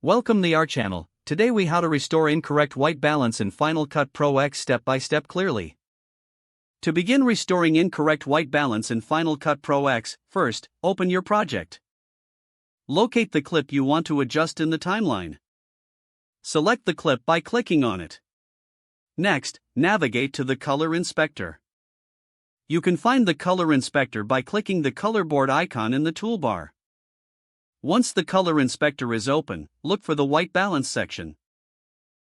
Welcome to our channel. Today we how to restore incorrect white balance in Final Cut Pro X step by step clearly. To begin restoring incorrect white balance in Final Cut Pro X, first, open your project. Locate the clip you want to adjust in the timeline. Select the clip by clicking on it. Next, navigate to the Color Inspector. You can find the Color Inspector by clicking the color board icon in the toolbar. Once the Color Inspector is open, look for the White Balance section.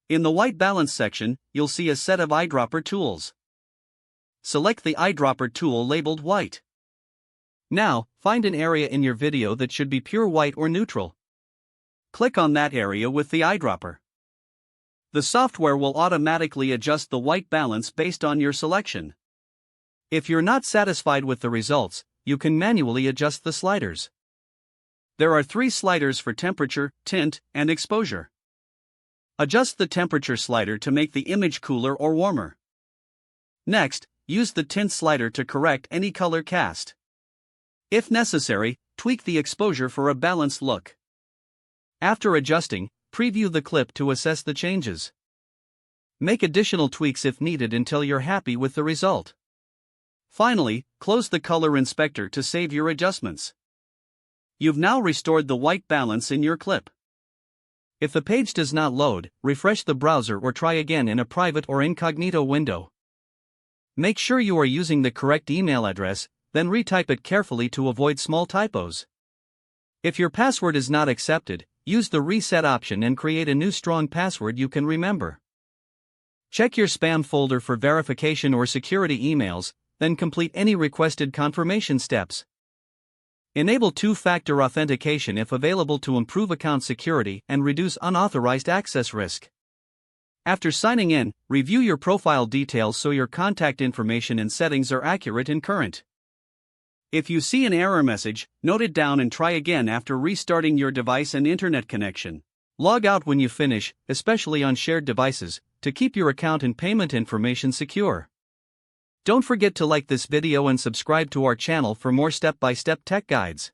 In the White Balance section, you'll see a set of eyedropper tools. Select the eyedropper tool labeled White. Now, find an area in your video that should be pure white or neutral. Click on that area with the eyedropper. The software will automatically adjust the white balance based on your selection. If you're not satisfied with the results, you can manually adjust the sliders. There are 3 sliders for temperature, tint, and exposure. Adjust the temperature slider to make the image cooler or warmer. Next, use the tint slider to correct any color cast. If necessary, tweak the exposure for a balanced look. After adjusting, preview the clip to assess the changes. Make additional tweaks if needed until you're happy with the result. Finally, close the Color Inspector to save your adjustments. You've now restored the white balance in your clip. If the page does not load, refresh the browser or try again in a private or incognito window. Make sure you are using the correct email address, then retype it carefully to avoid small typos. If your password is not accepted, use the reset option and create a new strong password you can remember. Check your spam folder for verification or security emails, then complete any requested confirmation steps. Enable two-factor authentication if available to improve account security and reduce unauthorized access risk. After signing in, review your profile details so your contact information and settings are accurate and current. If you see an error message, note it down and try again after restarting your device and internet connection. Log out when you finish, especially on shared devices, to keep your account and payment information secure. Don't forget to like this video and subscribe to our channel for more step-by-step tech guides.